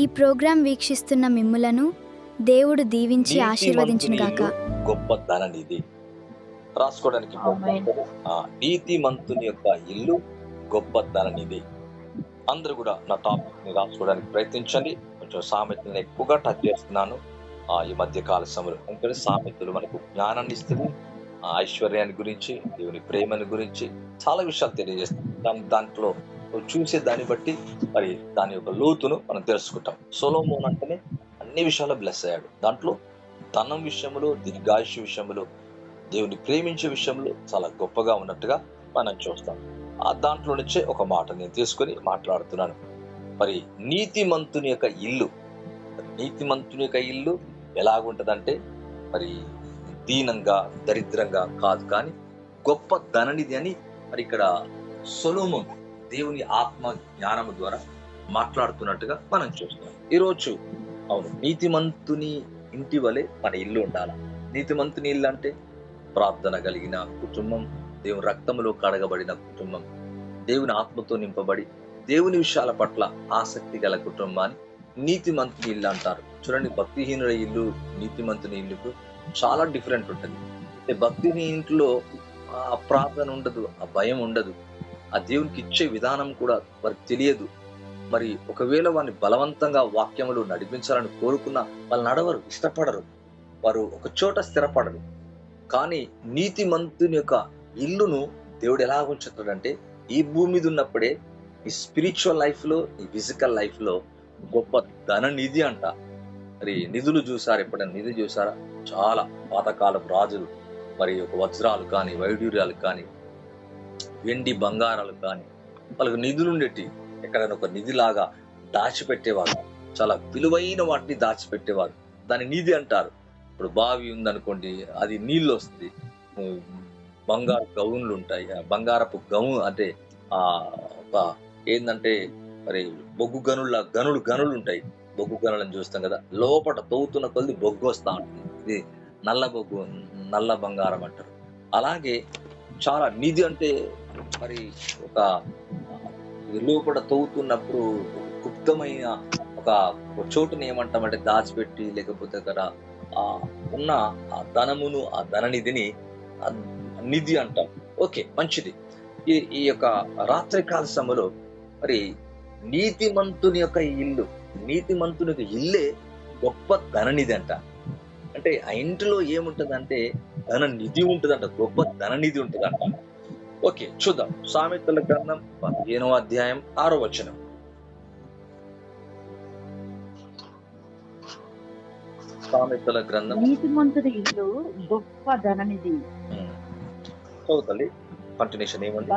ఈ ప్రోగ్రాం వీక్షిస్తున్న మిమ్ములను దేవుడు దీవించి ఆశీర్వదించునుగాక. గొప్ప ధననిధి రాసుకోవడానికి నీతిమంతుని యొక్క ఇల్లు గొప్ప ధననిధి. అందరూ కూడా నా టాపిక్ ని రాసుకోవడానికి ప్రయత్నించండి. కొంచెం సామెతలను ఎక్కువగా టచ్ చేస్తున్నాను ఈ మధ్య కాల సమయంలో. ఎందుకంటే సామెతలు మనకు జ్ఞానాన్ని ఇస్తుంది, ఐశ్వర్యాన్ని గురించి, దేవుని ప్రేమని గురించి చాలా విషయాలు తెలియజేస్తుంది. దాంట్లో చూసే దాన్ని బట్టి మరి దాని యొక్క లోతును మనం తెలుసుకుంటాం. సొలొమోను అంటేనే అన్ని విషయాల్లో బ్లెస్ అయ్యాడు. దాంట్లో ధనం విషయంలో, దీర్ఘాయుష్య విషయంలో, దేవుని ప్రేమించే విషయంలో చాలా గొప్పగా ఉన్నట్టుగా మనం చూస్తాం. దాంట్లో నుంచే ఒక మాట నేను తీసుకొని మాట్లాడుతున్నాను. మరి నీతిమంతుని యొక్క ఇల్లు, నీతిమంతుని యొక్క ఇల్లు ఎలాగుంటదంటే మరి దీనంగా, దరిద్రంగా కాదు, కానీ గొప్ప ధననిధి అని మరి ఇక్కడ సొలొమోను దేవుని ఆత్మ జ్ఞానము ద్వారా మాట్లాడుతున్నట్టుగా మనం చూస్తున్నాం. ఈరోజు అవును, నీతిమంతుని ఇంటి వలె మన ఇల్లు ఉండాలి. నీతిమంతుని ఇల్లు అంటే ప్రార్థన కలిగిన కుటుంబం, దేవుని రక్తములో కడగబడిన కుటుంబం, దేవుని ఆత్మతో నింపబడి దేవుని విషయాల పట్ల ఆసక్తి గల కుటుంబాన్ని నీతిమంతుని ఇల్లు అంటారు. చూడండి, భక్తిహీనుల ఇల్లు నీతిమంతుని ఇల్లుకు చాలా డిఫరెంట్ ఉంటుంది. భక్తిని ఇంట్లో ఆ ప్రార్థన ఉండదు, ఆ భయం ఉండదు, ఆ దేవునికి ఇచ్చే విధానం కూడా వారికి తెలియదు. మరి ఒకవేళ వారిని బలవంతంగా వాక్యములు నడిపించాలని కోరుకున్న వాళ్ళు నడవరు, ఇష్టపడరు, వారు ఒక చోట స్థిరపడరు. కానీ నీతిమంతుని యొక్క ఇల్లును దేవుడు ఎలా ఉంచుతాడంటే ఈ భూమి మీద ఉన్నప్పుడే ఈ స్పిరిచువల్ లైఫ్ లో, ఈ ఫిజికల్ లైఫ్ లో గొప్ప ధన నిధి అంట. మరి నిధులు చూసారు, ఎప్పుడైనా నిధి చూసారా? చాలా పాతకాలపు రాజులు మరి ఒక వజ్రాలు కానీ, వైడూర్యాలు కానీ, వెండి బంగారాలు కానీ వాళ్ళకి నిధులు ఉండేటి. ఎక్కడైనా ఒక నిధిలాగా దాచిపెట్టేవారు, చాలా విలువైన వాటిని దాచిపెట్టేవారు. దాని నిధి అంటారు. ఇప్పుడు బావి ఉందనుకోండి, అది నీళ్ళు వస్తుంది, బంగారు గౌన్లు ఉంటాయి, బంగారపు గౌన్ అంటే ఒక ఏంటంటే మరి బొగ్గు గనులు ఉంటాయి. బొగ్గు గనులను చూస్తాం కదా, లోపల తవ్వుతున్న కొద్ది బొగ్గు వస్తా ఉంటుంది. ఇది నల్ల బొగ్గు, నల్ల బంగారం అంటారు. అలాగే చాలా నిధి అంటే మరి ఒక లోపల తవ్వుతున్నప్పుడు గుప్తమైన ఒక చోటుని ఏమంటామంటే దాచిపెట్టి, లేకపోతే అక్కడ ఉన్న ఆ ధనమును, ఆ ధననిధిని నిధి అంటాం. ఓకే, మంచిది. ఈ యొక్క రాత్రికాల సమయంలో మరి నీతిమంతుని యొక్క ఇల్లు, నీతిమంతుని యొక్క ఇల్లే గొప్ప ధననిధి అంట. అంటే ఆ ఇంటిలో ఏముంటదంటే ధన నిధి ఉంటుందంట, గొప్ప ధననిధి ఉంటుందంట. ఓకే, చూద్దాం. సామెతల గ్రంథం 15వ అధ్యాయం 6వ వచనం. సామెతల గ్రంథం నీతిమంతుడి ఇల్లు గొప్ప ధననిధి. చదువుతల్లి, కంటిన్యూషన్ ఏముంది?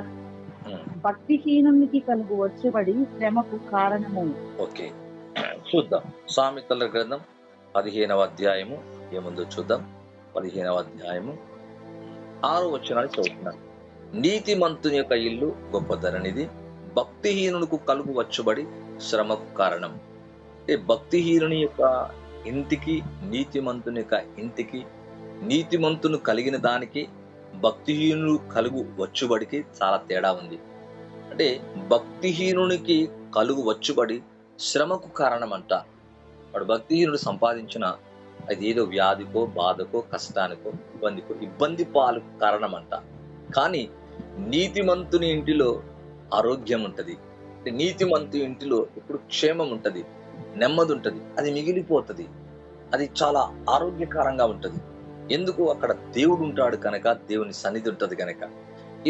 భక్తిహీనునికి కలుగు వచ్చబడి శ్రమకు కారణము. ఓకే, చూద్దాం. సామెతల గ్రంథం 15వ అధ్యాయము ఏముందో చూద్దాం. 15వ అధ్యాయము 6వ వచనాన్ని చదువుతున్నాను. నీతిమంతుని యొక్క ఇల్లు గొప్ప ధననిధి, భక్తిహీనునికి కలుగు వచ్చబడి శ్రమకు కారణం. అంటే భక్తిహీనుని యొక్క ఇంటికి, నీతిమంతుని యొక్క ఇంటికి, నీతిమంతును కలిగిన దానికి భక్తిహీనుడు కలుగు వచ్చుబడికి చాలా తేడా ఉంది. అంటే భక్తిహీనునికి కలుగు వచ్చుబడి శ్రమకు కారణం అంట. వాడు భక్తిహీనుడు సంపాదించిన అది ఏదో వ్యాధికో, బాధకో, కష్టానికో, ఇబ్బంది పాలు కారణం అంట. కానీ నీతిమంతుని ఇంటిలో ఆరోగ్యం ఉంటది. నీతిమంతు ఇంటిలో ఇప్పుడు క్షేమం ఉంటది, నెమ్మది ఉంటది, అది మిగిలిపోతుంది, అది చాలా ఆరోగ్యకరంగా ఉంటది. ఎందుకు? అక్కడ దేవుడు ఉంటాడు కనుక, దేవుని సన్నిధి ఉంటది కనుక.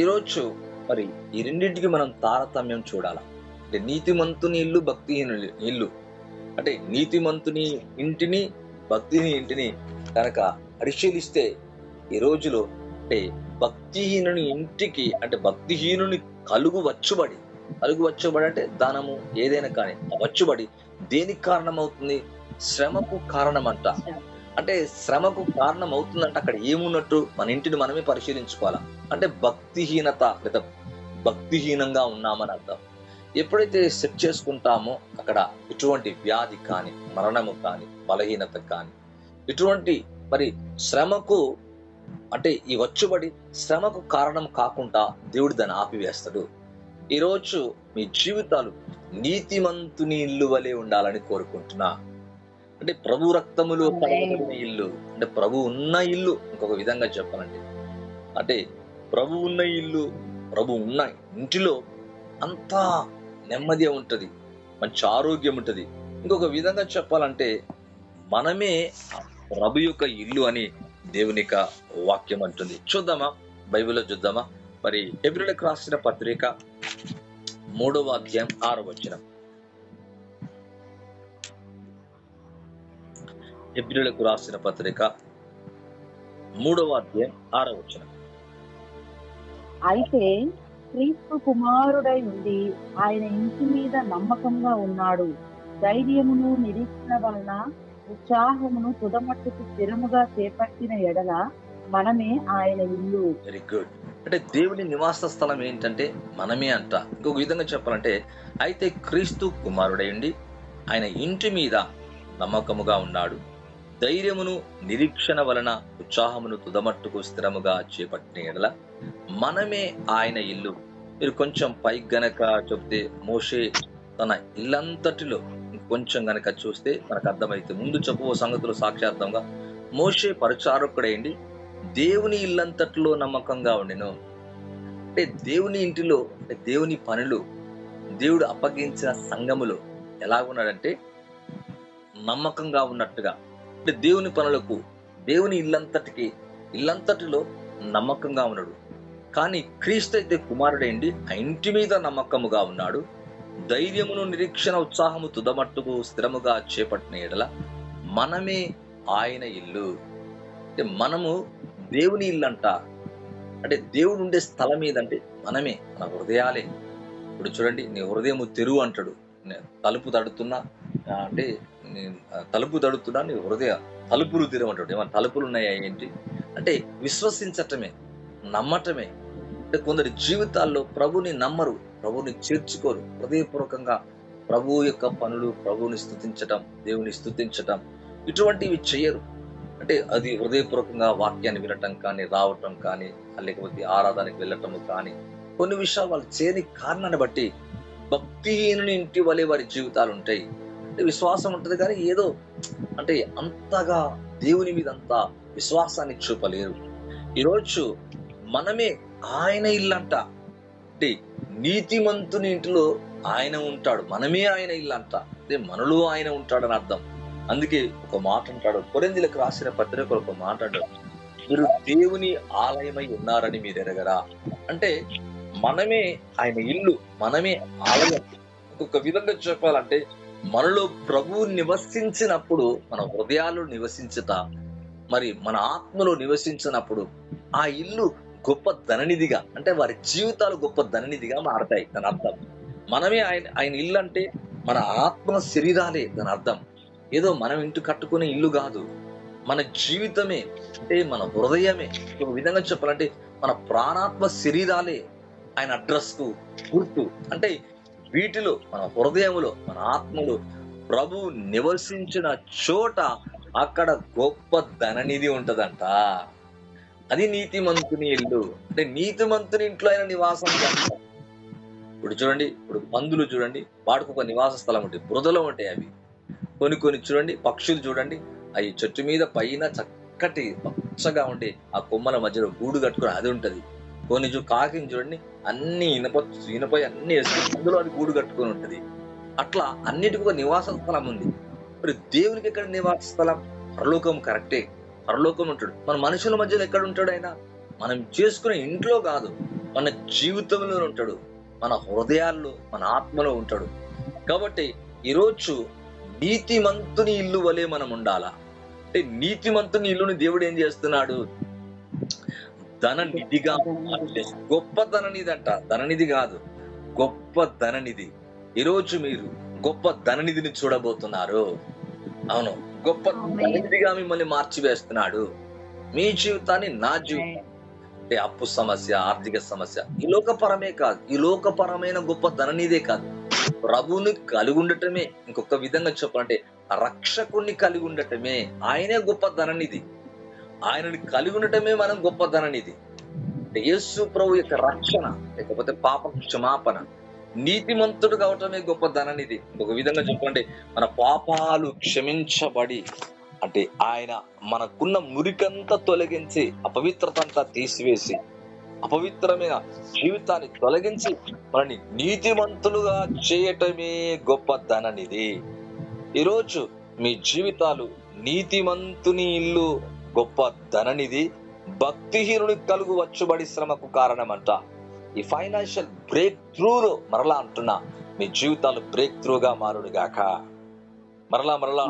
ఈరోజు మరి ఈ రెండింటికి మనం తారతమ్యం చూడాలి. అంటే నీతిమంతుని ఇల్లు, భక్తిహీనుని ఇల్లు. అంటే నీతిమంతుని ఇంటిని, భక్తిని ఇంటిని కనుక పరిశీలిస్తే ఈ రోజులో అంటే భక్తిహీనుని ఇంటికి, అంటే భక్తిహీనుని కలుగు వచ్చుబడి అంటే ధనము ఏదైనా కానీ వచ్చుబడి దేనికి కారణం అవుతుంది? శ్రమకు కారణం అంట. అంటే శ్రమకు కారణం అవుతుందంటే అక్కడ ఏమున్నట్టు మన ఇంటిని మనమే పరిశీలించుకోవాలా. అంటే భక్తిహీనత లేదా భక్తిహీనంగా ఉన్నామని అర్థం. ఎప్పుడైతే సెట్ చేసుకుంటామో అక్కడ ఇటువంటి వ్యాధి కానీ, మరణము కానీ, బలహీనత కానీ, ఇటువంటి మరి శ్రమకు అంటే ఈ వచ్చుబడి శ్రమకు కారణం కాకుండా దేవుడు దాన్ని ఆపివేస్తాడు. ఈరోజు మీ జీవితాలు నీతిమంతుని ఇల్లు వలె ఉండాలని కోరుకుంటున్నా. అంటే ప్రభు రక్తములో కడగబడిన ఇల్లు, అంటే ప్రభు ఉన్న ఇల్లు. ఇంకొక విధంగా చెప్పాలంటే, అంటే ప్రభు ఉన్న ఇల్లు, ప్రభు ఉన్న ఇంటిలో అంతా నెమ్మది ఉంటది, మంచి ఆరోగ్యం ఉంటది. ఇంకొక విధంగా చెప్పాలంటే మనమే ఆ ప్రభు యొక్క ఇల్లు అని దేవుని యొక్క వాక్యం అంటుంది. చూద్దామా, బైబిల్లో చూద్దామా. మరి హెబ్రీయులకు రాసిన పత్రిక 3వ అధ్యాయం 6వ వచనం. హెబ్రీయులకు రాసిన పత్రిక 3వ అధ్యాయం 6వ వచనం. అయితే క్రీస్తు కుమారుడై ఉండి ఆయన ఇంటి మీద నమ్మకంగా ఉన్నాడు. ధైర్యమును నిరీక్షణ వలన ఉత్సాహమును తుదమట్టుకు స్థిరముగా చేపట్టిన ఎడల మనమే ఆయన ఇల్లు. Very good. అంటే దేవుని నివాస స్థలం ఏంటంటే మనమే అంట. ఇంకొక విధంగా చెప్పాలంటే, అయితే క్రీస్తు కుమారుడైండి ఆయన ఇంటి మీద నమ్మకముగా ఉన్నాడు. ధైర్యమును నిరీక్షణ వలన ఉత్సాహమును తుదమట్టుకు స్థిరముగా చేపట్టిన ఎడల మనమే ఆయన ఇల్లు. మీరు కొంచెం పైకి గనక చెప్తే, మోషే తన ఇల్లంతటిలో కొంచెం గనక చూస్తే మనకు అర్థమైతే, ముందు చెప్పు సంగతులు సాక్షార్థంగా మోషే పరిచారకుడైండి దేవుని ఇల్లంతట్లో నమ్మకంగా ఉండెను. అంటే దేవుని ఇంటిలో, అంటే దేవుని పనులు, దేవుడు అప్పగించిన సంఘములో ఎలాగున్నాడంటే నమ్మకంగా ఉన్నట్టుగా. అంటే దేవుని పనులకు, దేవుని ఇల్లంతటిలో నమ్మకంగా ఉన్నాడు. కానీ క్రీస్తు అయితే కుమారుడైంది ఆ ఇంటి మీద నమ్మకముగా ఉన్నాడు. ధైర్యమును నిరీక్షణ ఉత్సాహము తుదమట్టుకు స్థిరముగా చేపట్టిన ఎడల మనమే ఆయన ఇల్లు. అంటే మనము దేవుని ఇల్లు అంట. అంటే దేవుడు ఉండే స్థలం ఏదంటే మనమే, మన హృదయాలే. ఇప్పుడు చూడండి, నీ హృదయము తెరువు అంటాడు. తలుపు తడుతున్నా అంటే తలుపు తడుతున్నా నీ హృదయ తలుపులు తెరవంటాడు. ఏమన్నా తలుపులు ఉన్నాయా ఏంటి అంటే విశ్వసించటమే, నమ్మటమే. అంటే కొందరి జీవితాల్లో ప్రభుని నమ్మరు, ప్రభుని చేర్చుకోరు. హృదయపూర్వకంగా ప్రభు యొక్క పనులు, ప్రభుని స్తుతించటం, దేవుని స్తుతించటం ఇటువంటివి చెయ్యరు. అంటే అది హృదయపూర్వకంగా వాక్యాన్ని వినటం కానీ, రావటం కానీ, లేకపోతే ఆరాధనకి వెళ్ళటం కానీ, కొన్ని విషయాలు వాళ్ళు చేయని కారణాన్ని బట్టి భక్తిహీనుని ఇంటి వలె వారి జీవితాలు ఉంటాయి. అంటే విశ్వాసం ఉంటుంది కానీ ఏదో అంటే అంతగా దేవుని మీద అంత విశ్వాసాన్ని చూపలేరు. ఈరోజు మనమే ఆయన ఇల్లంట. అంటే నీతిమంతుని ఇంటిలో ఆయన ఉంటాడు, మనమే ఆయన ఇల్లంట. అంటే మనలో ఆయన ఉంటాడని అర్థం. అందుకే ఒక మాట అంటాడు, కొరింథీయులకు రాసిన పత్రికలో ఒక మాట అంటాడు, మీరు దేవుని ఆలయమై ఉన్నారని మీరు ఎరగరా. అంటే మనమే ఆయన ఇల్లు, మనమే ఆలయం. ఇంకొక విధంగా చెప్పాలంటే మనలో ప్రభువు నివసించినప్పుడు, మన హృదయాల్లో నివసించుట, మరి మన ఆత్మలో నివసించినప్పుడు ఆ ఇల్లు గొప్ప ధననిధిగా, అంటే వారి జీవితాలు గొప్ప ధననిధిగా మారతాయి. దాని అర్థం మనమే ఆయన ఇల్లు. అంటే మన ఆత్మ శరీరాలే దాని అర్థం. ఏదో మనం ఇంటి కట్టుకునే ఇల్లు కాదు, మన జీవితమే. అంటే మన హృదయమే. ఒక విధంగా చెప్పాలంటే మన ప్రాణాత్మ శరీరాలే ఆయన అడ్రస్ కు గుర్తు. అంటే వీటిలో, మన హృదయములో, మన ఆత్మలో ప్రభు నివసించిన చోట అక్కడ గొప్ప ధననిధి ఉంటదంట. అది నీతిమంతుని ఇల్లు. అంటే నీతిమంతుని ఇంట్లో ఆయన నివాసం చేస్తారు. ఇప్పుడు చూడండి, ఇప్పుడు పందులు చూడండి, వాడికి ఒక నివాస స్థలం ఉంటుంది, బురదలో ఉంటాయి అవి. కొన్ని చూడండి, పక్షులు చూడండి, అవి చెట్టు మీద పైన చక్కటి పచ్చగా ఉండి ఆ కొమ్మల మధ్యలో గూడు కట్టుకుని అది ఉంటది. కొన్ని కాకిని చూడండి, అన్ని ఇనప అన్ని వేసుకుని అందులో అది గూడు కట్టుకొని ఉంటది. అట్లా అన్నిటికీ ఒక నివాస స్థలం ఉంది. మరి దేవునికి ఎక్కడ నివాస స్థలం? పరలోకం కరెక్టే, పరలోకం ఉంటాడు. మన మనుషుల మధ్యలో ఎక్కడ ఉంటాడు ఆయన? మనం చేసుకునే ఇంట్లో కాదు, మన జీవితంలో ఉంటాడు, మన హృదయాల్లో, మన ఆత్మలో ఉంటాడు. కాబట్టి ఈరోజు నీతిమంతుని ఇల్లు వలె మనం ఉండాలా. అంటే నీతిమంతుని ఇల్లుని దేవుడు ఏం చేస్తున్నాడు? ధననిధిగా, గొప్ప ధననిధి అంట. ధననిధి కాదు, గొప్ప ధననిధి. ఈరోజు మీరు గొప్ప ధననిధిని చూడబోతున్నారు. అవును, గొప్ప ధననిధిగా మిమ్మల్ని మార్చివేస్తున్నాడు. మీ జీవితాన్ని, నా జీవితం. అంటే అప్పు సమస్య, ఆర్థిక సమస్య ఈ లోకపరమే కాదు, ఈ లోకపరమైన గొప్ప ధననిధే కాదు, ప్రభువుని కలిగి ఉండటమే. ఇంకొక విధంగా చెప్పాలంటే రక్షకుణ్ణి కలిగి ఉండటమే ఆయనే గొప్ప ధననిధి. ఆయనని కలిగి ఉండటమే మనం గొప్ప ధననిధి. యేసు ప్రభు యొక్క రక్షణ, లేకపోతే పాప క్షమాపణ, నీతిమంతుడు కావటమే గొప్ప ధననిధి. ఒక విధంగా చెప్పండి, మన పాపాలు క్షమించబడి, అంటే ఆయన మనకున్న మురికంతా తొలగించి, అపవిత్రత అంతా తీసివేసి, అపవిత్రమైన జీవితాన్ని తొలగించి మనని నీతిమంతులుగా చేయటమే గొప్ప ధననిధి. ఈరోజు మీ జీవితాలు నీతిమంతుని ఇల్లు గొప్ప ధననిధి, భక్తిహీనుడి కలుగు వచ్చుబడి శ్రమకు కారణమంట. ఈ ఫైనాన్షియల్ బ్రేక్ త్రూలో మరలా అంటున్నా, మీ జీవితాలు బ్రేక్ త్రూగా మారుడు గాక. మరలా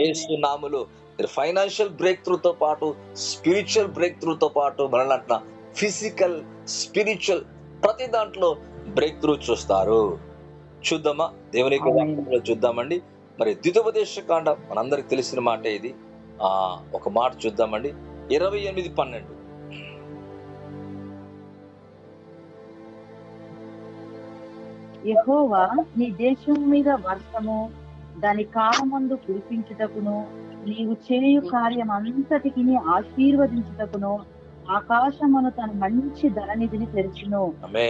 యేసు నామములో మీరు ఫైనాన్షియల్ బ్రేక్ త్రూతో పాటు, స్పిరిచువల్ బ్రేక్ త్రూతో పాటు, మరలా అంటున్నా ఫిజికల్, స్పిరిచువల్ ప్రతి దాంట్లో బ్రేక్ త్రూ చూస్తారు. చూద్దామా? దేవుని యొక్క వాక్యంలో చూద్దామండి. మరి ద్వితోపదేశకాండం మనందరికి తెలిసిన మాట ఇది. ఒక మాట చూద్దామండి. 28:12. యెహోవా నీ దేశం మీద వర్షము దాని కాలమందు కురిపించుటకును, నీవు చేయు కార్యం అంతటికి ఆశీర్వదించుటకును ఆకాశమును తన మంచి ధననిధిని తెరిచును.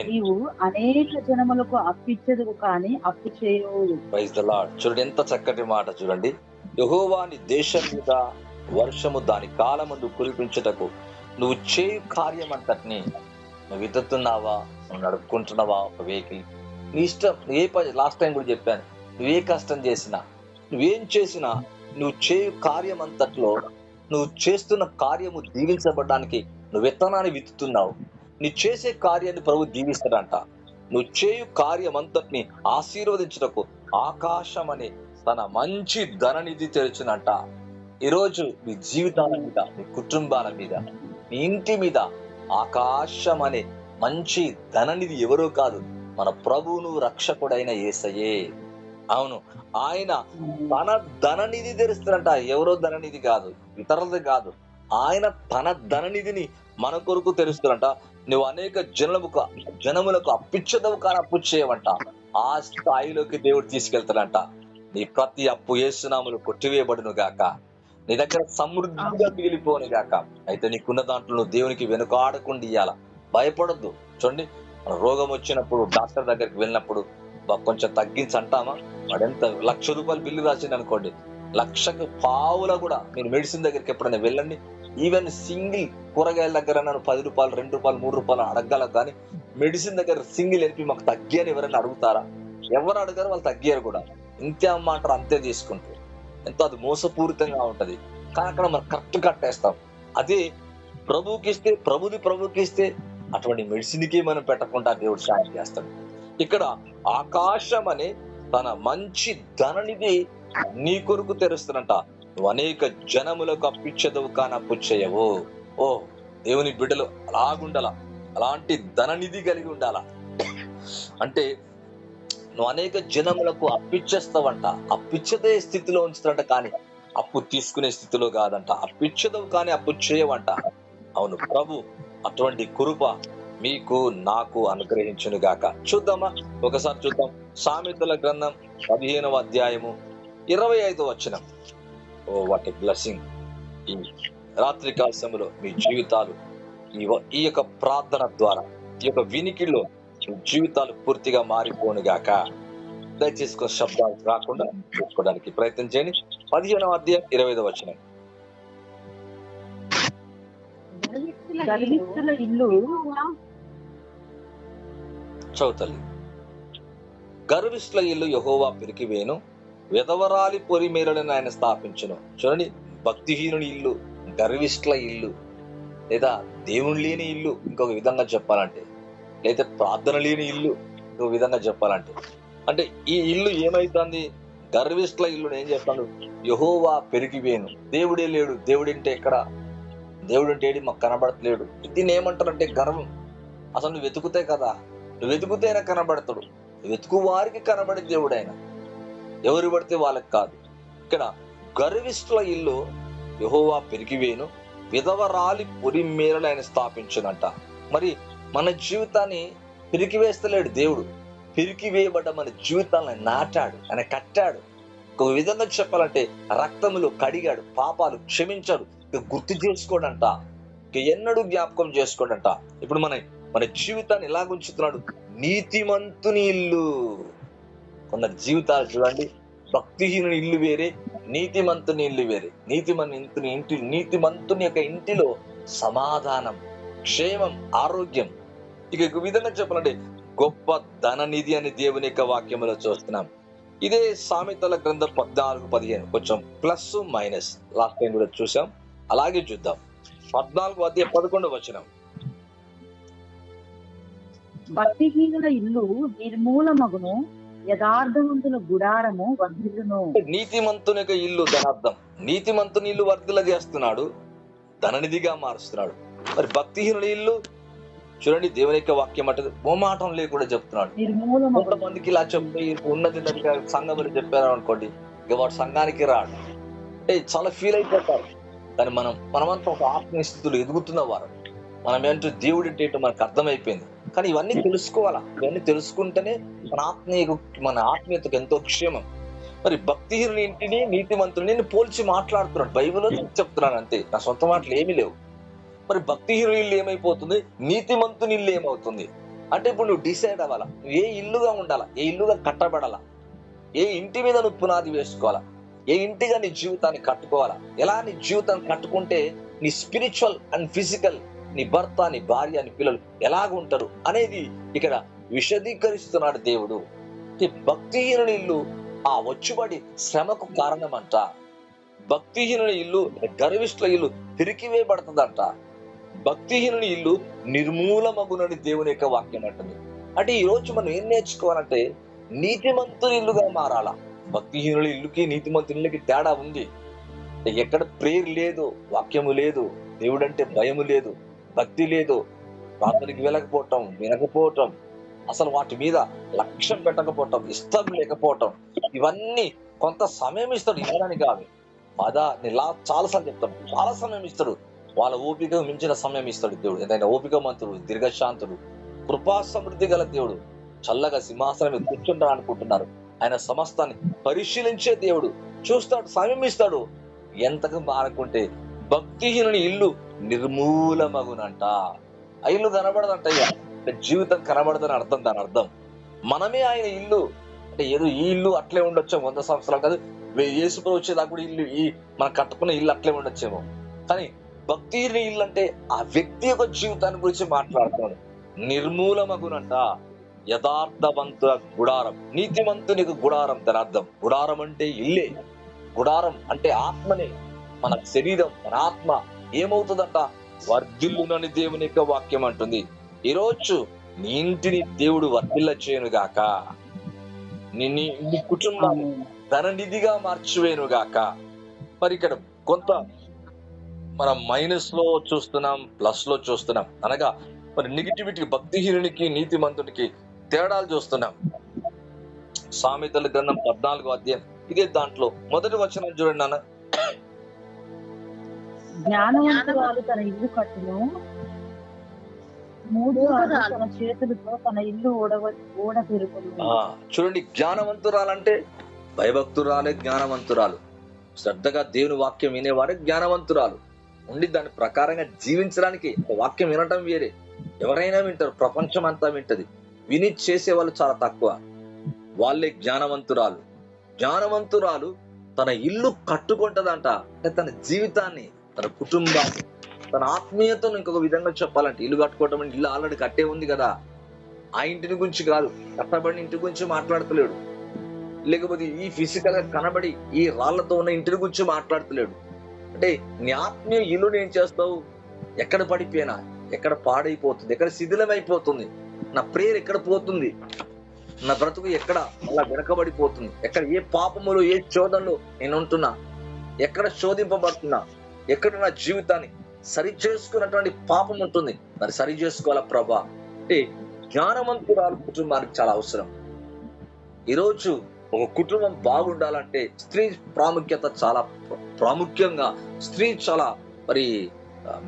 నీవు అనేక జనములకు అప్పిచ్చదువు కానీ అప్పు చేయవు. Praise the Lord. చూడండి ఎంత చక్కటి మాట. చూడండి, యెహోవా నీ దేశం మీద వర్షము దాని కాలమందు కురిపించుటకు, నువ్వు చేయు కార్యం అంతటిని, నువ్వు విత్తుతున్నావా, నువ్వు నడుపుకుంటున్నావా ఒక వెహికల్, నీ ఇష్టం. నువ్వు ఏ పని, లాస్ట్ టైం కూడా చెప్పాను, నువ్వే కష్టం చేసినా, నువ్వేం చేసినా, నువ్వు చేయు కార్యం అంతట్లో, నువ్వు చేస్తున్న కార్యము దీవించబడడానికి నువ్వు విత్తనాన్ని విత్తుతున్నావు. నీ చేసే కార్యాన్ని ప్రభు దీవిస్తాడంట. నువ్వు చేయు కార్యం అంతటిని ఆశీర్వదించుటకు ఆకాశం అనే తన మంచి ధననిధి తెరచునంట. ఈరోజు మీ జీవితాల మీద, మీ కుటుంబాల మీద, మీ ఇంటి మీద ఆకాశం అనే మంచి ధననిధి ఎవరో కాదు, మన ప్రభువును రక్షకుడైన యేసయ్యే. అవును, ఆయన తన ధననిధి తెరుస్తారంట. ఎవరో ధననిధి కాదు, ఇతరులది కాదు, ఆయన తన ధననిధిని మన కొరకు తెరుస్తారంట. నువ్వు అనేక జనములకు అప్పిచ్చదవు కానీ అప్పు చేయవంట. ఆ స్థాయిలోకి దేవుడు తీసుకెళ్తాడంట. నీ ప్రతి అప్పు యేసు నామములో కొట్టివేయబడును గాక. నీ దగ్గర సమృద్ధిగా మిగిలిపోను గాక. అయితే నీకున్న దాంట్లో నువ్వు దేవునికి వెనుకాడకుండా ఇయ్యాల. భయపడొద్దు. చూడండి, రోగం వచ్చినప్పుడు డాక్టర్ దగ్గరికి వెళ్ళినప్పుడు కొంచెం తగ్గించి అంటామా? వాడెంత ₹1,00,000 బిల్లు రాసింది అనుకోండి, 1,00,000 పావుల కూడా మీరు మెడిసిన్ దగ్గరికి ఎప్పుడైనా వెళ్ళండి. ఈవెన్ సింగిల్ కూరగాయల దగ్గర నన్ను ₹10, ₹2, ₹3 అడగల, కానీ మెడిసిన్ దగ్గర సింగిల్ వెళ్ళి మాకు తగ్గాని ఎవరైనా అడుగుతారా? ఎవరు అడగారు, వాళ్ళు తగ్గారు కూడా. ఇంతే అమ్మంటారు, అంతే తీసుకుంటారు. ఎంతో అది మోసపూరితంగా ఉంటది. కానీ అక్కడ మనం కరెక్ట్ కట్టేస్తాం. అదే ప్రభువుకి ఇస్తే అటువంటి మెడిసిన్కి మనం పెట్టకుండా దేవుడు సాయం చేస్తాడు. ఇక్కడ ఆకాశం అనే తన మంచి ధననిధి నీ కొరకు తెరుస్తున్నట. నువ్వు అనేక జనములకు అప్పిచ్చదవు కానీ అప్పు చేయవు. ఓ దేవుని బిడ్డలు అలాగుండాల, అలాంటి ధననిధి కలిగి ఉండాల. అంటే నువ్వు అనేక జనములకు అప్పిచ్చేస్తావంట. అప్పిచ్చదే స్థితిలో ఉంచుతాడంట, కానీ అప్పు తీసుకునే స్థితిలో కాదంట. అప్పిచ్చదవు కానీ అప్పు చేయవంట. అవును, ప్రభు అటువంటి కృప మీకు నాకు అనుగ్రహించును గాక. చూద్దామా? ఒకసారి చూద్దాం. సామెతల గ్రంథం 15వ అధ్యాయము 25వ వచనం. Oh what a blessing! ఈ రాత్రి కాలములో మీ జీవితాలు ఈ యొక్క ప్రార్థన ద్వారా, ఈ యొక్క వినికిడిలో మీ జీవితాలు పూర్తిగా మారిపోను గాక. దయచేసి శబ్దాలు రాకుండా చూసుకోవడానికి ప్రయత్నం చేయండి. 15వ అధ్యాయం 25వ వచనం. గర్విష్ఠుల ఇల్లు చౌతల్లి. గర్విష్ఠుల ఇల్లు యెహోవా పెరికివేను, విధవరాలి పొరిమేరలను ఆయన స్థాపించును. చూడండి, భక్తిహీనుని ఇల్లు, గర్విష్ఠుల ఇల్లు, లేదా దేవుని లేని ఇల్లు ఇంకొక విధంగా చెప్పాలంటే, లేదా ప్రార్థన లేని ఇల్లు ఇంకొక విధంగా చెప్పాలంటే, అంటే ఈ ఇల్లు ఏమైతుంది? గర్విష్ఠుల ఇల్లు. ఏం చెప్పాను? యెహోవా పెరికివేను. దేవుడే లేడు. దేవుడంటే ఎక్కడ? దేవుడు అంటే ఏడి మాకు కనబడతలేడు. దీన్ని ఏమంటారంటే గర్వం. అసలు నువ్వు వెతుకుతే కదా, నువ్వు వెతుకుతేనే కనబడతాడు. వెతుకు వారికి కనబడే దేవుడు ఆయన, ఎవరు పడితే వాళ్ళకి కాదు. ఇక్కడ గర్విష్ఠుల ఇల్లు యెహోవా పెరికివేను, విధవరాలి పొరిమేరలు ఆయన స్థాపించునంట. మరి మన జీవితాన్ని పిరికివేస్తలేడు దేవుడు. పిరికివేయబడ్డ మన జీవితాలను నాటాడు, ఆయన కట్టాడు. ఒక విధంగా చెప్పాలంటే రక్తములో కడిగాడు, పాపాలు క్షమించాడు. గుర్తు చేసుకోడంట, ఎన్నడూ జ్ఞాపకం చేసుకోడంట. ఇప్పుడు మన జీవితాన్ని ఎలాగుంచుతున్నాడు? నీతిమంతుని ఇల్లు. కొందరు జీవితాలు చూడండి, భక్తిహీనుని ఇల్లు వేరే, నీతిమంతుని ఇల్లు వేరే. నీతిమంతుని యొక్క ఇంటిలో సమాధానం, క్షేమం, ఆరోగ్యం. ఇక ఒక విధంగా చెప్పాలంటే గొప్ప ధననిధి అని దేవుని యొక్క వాక్యంలో చూస్తున్నాం. ఇదే సామెతల గ్రంథం 14:15, కొంచెం ప్లస్ మైనస్ లాస్ట్ టైం కూడా చూసాం, అలాగే చూద్దాం. 14:11. భక్తిహీనుల ఇల్లు నిర్మూలమగును, యథార్థవంతుల గుడారము వర్ధిల్లును. నీతిమంతుని యొక్క ఇల్లు ధనార్థం. నీతిమంతుని ఇల్లు వర్ధిల్ల చేస్తున్నాడు, ధననిధిగా మారుస్తున్నాడు. మరి భక్తిహీనుల ఇల్లు చూడండి, దేవుని యొక్క వాక్యం అంటే మొమాటం లేకుండా చెప్తున్నాడు. కొంతమందికి ఇలా చెప్పి ఉన్నది సంఘములు చెప్పారు అనుకోండి, ఇక వాడు సంఘానికి రాడు, అంటే చాలా ఫీల్ అయిపోతారు. కానీ మనమంతా ఒక ఆత్మీయ స్థితిలో ఎదుగుతున్న వారు, మనం ఏంటో దేవుడి ఏంటో మనకు అర్థమైపోయింది. కానీ ఇవన్నీ తెలుసుకోవాలా, ఇవన్నీ తెలుసుకుంటేనే మన ఆత్మీయతకు ఎంతో క్షేమం. మరి భక్తిహీనుని ఇంటిని నీతిమంతుని పోల్చి మాట్లాడుతున్నాడు, బైబిల్లో చెప్తున్నాను అంతే, నా సొంత మాటలు ఏమీ లేవు. మరి భక్తిహీనుని ఇల్లు ఏమైపోతుంది, నీతిమంతుని ఇల్లు ఏమవుతుంది అంటే ఇప్పుడు నువ్వు డిసైడ్ అవ్వాలా, నువ్వు ఏ ఇల్లుగా ఉండాలా, ఏ ఇల్లుగా కట్టబడాలా, ఏ ఇంటి మీద నువ్వు పునాది వేసుకోవాలా, ఏ ఇంటిగా నీ జీవితాన్ని కట్టుకోవాలా, ఎలా నీ జీవితాన్ని కట్టుకుంటే నీ స్పిరిచువల్ అండ్ ఫిజికల్, నీ భర్త, నీ భార్య, నీ పిల్లలు ఎలాగ ఉంటారు అనేది ఇక్కడ విశదీకరిస్తున్నాడు దేవుడు. భక్తిహీనుని ఇల్లు ఆ వచ్చుబడి శ్రమకు కారణమంట. భక్తిహీనుని ఇల్లు, గర్విష్ఠుల ఇల్లు తిరిగివేయబడుతుందంట. భక్తిహీనుని ఇల్లు నిర్మూలమగునని దేవుని యొక్క వాక్యం అంటుంది. అంటే ఈ రోజు మనం ఏం నేర్చుకోవాలంటే నీతిమంతుని ఇల్లుగా మారాలా. భక్తిహీనుల ఇల్లుకి నీతిమంతుని ఇల్లుకి తేడా ఉంది. ఎక్కడ ప్రేయర్ లేదు, వాక్యము లేదు, దేవుడంటే భయము లేదు, భక్తి లేదు, ప్రార్థనకి వెళ్ళకపోవటం, వినకపోవటం, అసలు వాటి మీద లక్ష్యం పెట్టకపోవటం, ఇష్టం లేకపోవటం, ఇవన్నీ కొంత సమయం ఇస్తాడు ఇవ్వడానికి కాదు. చాలాసార్లు చెప్తాడు, చాలా సమయం ఇస్తాడు. వాళ్ళ ఓపిక మించిన సమయం ఇస్తాడు దేవుడు. ఏదైనా ఓపిక మంతుడు, దీర్ఘశాంతుడు, కృపా సమృద్ధి గల దేవుడు. చల్లగా సింహాసనం మీద కూర్చుంటా అనుకుంటున్నారు, ఆయన సమస్తాన్ని పరిశీలించే దేవుడు. చూస్తాడు, సమయం ఇస్తాడు. ఎంతగా మారకుంటే భక్తిహీనుని ఇల్లు నిర్మూలమగునంట. ఆ ఇల్లు కనబడదంట, జీవితం కనబడదని అర్థం. దాని అర్థం మనమే ఆయన ఇల్లు. అంటే ఏదో ఈ ఇల్లు అట్లే ఉండొచ్చేమో 100 సంవత్సరాలు కాదు, యేసుప్రభు వచ్చేదాకా కూడా ఇల్లు మనం కట్టుకున్న ఇల్లు అట్లే ఉండొచ్చేమో. కానీ భక్తిహీనుని ఇల్లు అంటే ఆ వ్యక్తి యొక్క జీవితాన్ని గురించి మాట్లాడుతున్నాడు. నిర్మూలమగునంట. యథార్థవంతుల గుడారం, నీతిమంతునికి గుడారం. దాని అర్థం గుడారం అంటే ఇల్లే. గుడారం అంటే ఆత్మనే, మన శరీరం, మన ఆత్మ ఏమవుతుందంట, వర్ధిల్లునని దేవుని యొక్క వాక్యం అంటుంది. ఈరోజు నీ ఇంటిని దేవుడు వర్ధిల్ల చేయను గాక, నీ కుటుంబాన్ని ధననిధిగా మార్చివేను గాక. మరి ఇక్కడ కొంత మనం మైనస్ లో చూస్తున్నాం, ప్లస్ లో చూస్తున్నాం. అనగా మరి నెగిటివిటీ, భక్తిహీనునికి నీతిమంతునికి తేడాలు చూస్తున్నాం. సామెతల గ్రంథం 14:వ ఇదే దాంట్లో మొదటి వచనం చూడండి నాన్న. జ్ఞానవంతురాలు తన ఇల్లు కట్టును, మూఢురాలు తన చేతులతో తన ఇల్లు ఓడబెరుకును. చూడండి, జ్ఞానవంతురాలంటే భయభక్తురాలే జ్ఞానవంతురాలు. శ్రద్ధగా దేవుని వాక్యం వినేవారే జ్ఞానవంతురాలు. ఉండి దాని ప్రకారంగా జీవించడానికి వాక్యం వినటం వేరే, ఎవరైనా వింటారు, ప్రపంచం అంతా వింటది. విని చేసే వాళ్ళు చాలా తక్కువ, వాళ్ళే జ్ఞానవంతురాలు. జ్ఞానవంతురాలు తన ఇల్లు కట్టుకుంటదంట. అంటే తన జీవితాన్ని, తన కుటుంబాన్ని, తన ఆత్మీయతను ఇంకొక విధంగా చెప్పాలంటే ఇల్లు కట్టుకోవటం అంటే ఇల్లు ఆల్రెడీ కట్టే ఉంది కదా, ఆ ఇంటిని గురించి కాదు, కట్టబడిన ఇంటి గురించి మాట్లాడతలేడు. లేకపోతే ఈ ఫిజికల్ గా కనబడి ఈ రాళ్లతో ఉన్న ఇంటిని గురించి మాట్లాడతలేడు. అంటే నీ ఆత్మీయ ఇల్లుని ఏం చేస్తావు, ఎక్కడ పడిపోయినా, ఎక్కడ పాడైపోతుంది, ఎక్కడ శిథిలమైపోతుంది, నా ప్రేయర్ ఎక్కడ పోతుంది, నా బ్రతుకు ఎక్కడ అలా వెనకబడిపోతుంది, ఎక్కడ ఏ పాపములు, ఏ శోధనలు నేను ఉంటున్నా, ఎక్కడ శోధింపబడుతున్నా, ఎక్కడ నా జీవితాన్ని సరి చేసుకున్నటువంటి పాపం ఉంటుంది, మరి సరి చేసుకోవాలా ప్రభా. అంటే జ్ఞానవంతురాలు కుటుంబానికి చాలా అవసరం. ఈరోజు ఒక కుటుంబం బాగుండాలంటే స్త్రీ ప్రాముఖ్యత చాలా ప్రాముఖ్యంగా, స్త్రీ చాలా మరి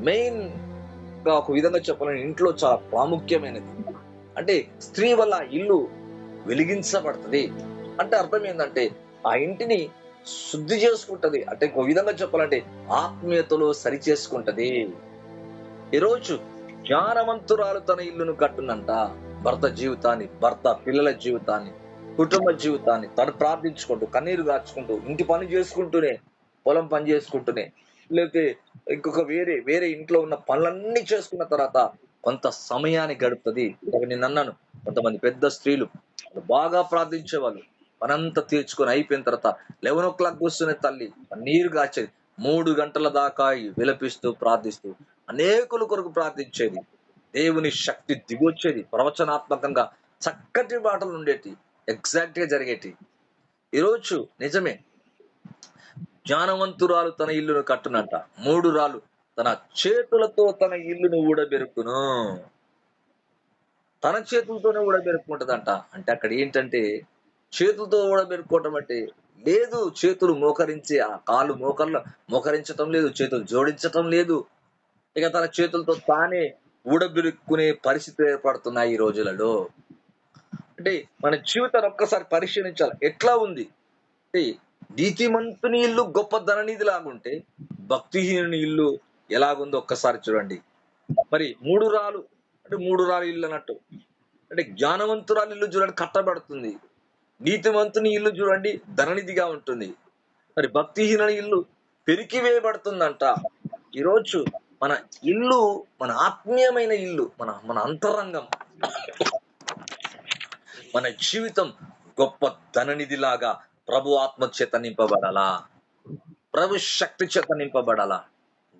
మెయిన్ గా ఒక విధంగా చెప్పాలని ఇంట్లో చాలా ప్రాముఖ్యమైనది. అంటే స్త్రీ వల్ల ఇల్లు వెలిగించబడుతుంది. అంటే అర్థం ఏంటంటే ఆ ఇంటిని శుద్ధి చేసుకుంటది. అంటే ఒక విధంగా చెప్పాలంటే ఆత్మీయతలో సరి చేసుకుంటది. ఈరోజు జ్ఞానవంతురాలు తన ఇల్లును కట్టునంట. భర్త జీవితాన్ని, భర్త పిల్లల జీవితాన్ని, కుటుంబ జీవితాన్ని తను ప్రార్థించుకుంటూ, కన్నీరు గార్చుకుంటూ, ఇంటి పని చేసుకుంటూనే, పొలం పని చేసుకుంటూనే, లేకపోతే ఇంకొక వేరే వేరే ఇంట్లో ఉన్న పనులన్నీ చేసుకున్న తర్వాత కొంత సమయాన్ని గడుపుతుంది. నేను అన్నాను, కొంతమంది పెద్ద స్త్రీలు వాళ్ళు బాగా ప్రార్థించేవాళ్ళు. పనంతా తీర్చుకొని అయిపోయిన తర్వాత 11 కూర్చునే తల్లి నీరు గాచేది. 3 గంటల దాకా విలపిస్తూ ప్రార్థిస్తూ అనేకుల కొరకు ప్రార్థించేది. దేవుని శక్తి దిగొచ్చేది. ప్రవచనాత్మకంగా చక్కటి మాటలు ఉండేటి, ఎగ్జాక్ట్ గా జరిగేటి. ఈరోజు నిజమే, జ్ఞానవంతురాలు తన ఇల్లును కట్టునంట, 3 రాళ్ళు తన చేతులతో తన ఇల్లును ఊడబెరుకును. తన చేతులతోనే ఊడబెరుక్కుంటదంట. అంటే అక్కడ ఏంటంటే, చేతులతో ఊడబెరుక్కోవటం అంటే లేదు, చేతులు మోకరించి, ఆ కాళ్ళు మోకరించటం లేదు, చేతులు జోడించటం లేదు. ఇక తన చేతులతో తానే ఊడబెరుక్కునే పరిస్థితి ఏర్పడుతున్నాయి ఈ రోజులలో. అంటే మన జీవితాన్ని ఒక్కసారి పరిశీలించాలి, ఎట్లా ఉంది అంటే, నీతిమంతుని ఇల్లు గొప్ప ధననిధి లాగుంటే భక్తిహీనుని ఇల్లు ఎలాగుందో ఒక్కసారి చూడండి. మరి 3 రాళ్ళు అంటే 3 రాళ్ళ ఇల్లు అన్నట్టు. అంటే జ్ఞానవంతురాలు ఇల్లు చూడండి కట్టబడుతుంది, నీతిమంతుని ఇల్లు చూడండి ధననిధిగా ఉంటుంది. మరి భక్తిహీనుని ఇల్లు పెరికి వేయబడుతుందంట. ఈరోజు మన ఇల్లు, మన ఆత్మీయమైన ఇల్లు, మన మన అంతరంగం, మన జీవితం గొప్ప ధననిధిలాగా ప్రభు ఆత్మ చేత నింపబడాలా, ప్రభు శక్తి చేత నింపబడాలా,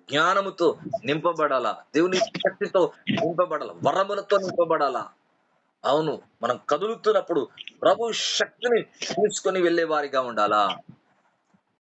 జ్ఞానముతో నింపబడాలా, దేవుని శక్తితో నింపబడాలా, వరములతో నింపబడాలా. అవును, మనం కదులుతున్నప్పుడు ప్రభు శక్తిని తీసుకొని వెళ్ళే వారిగా ఉండాలా.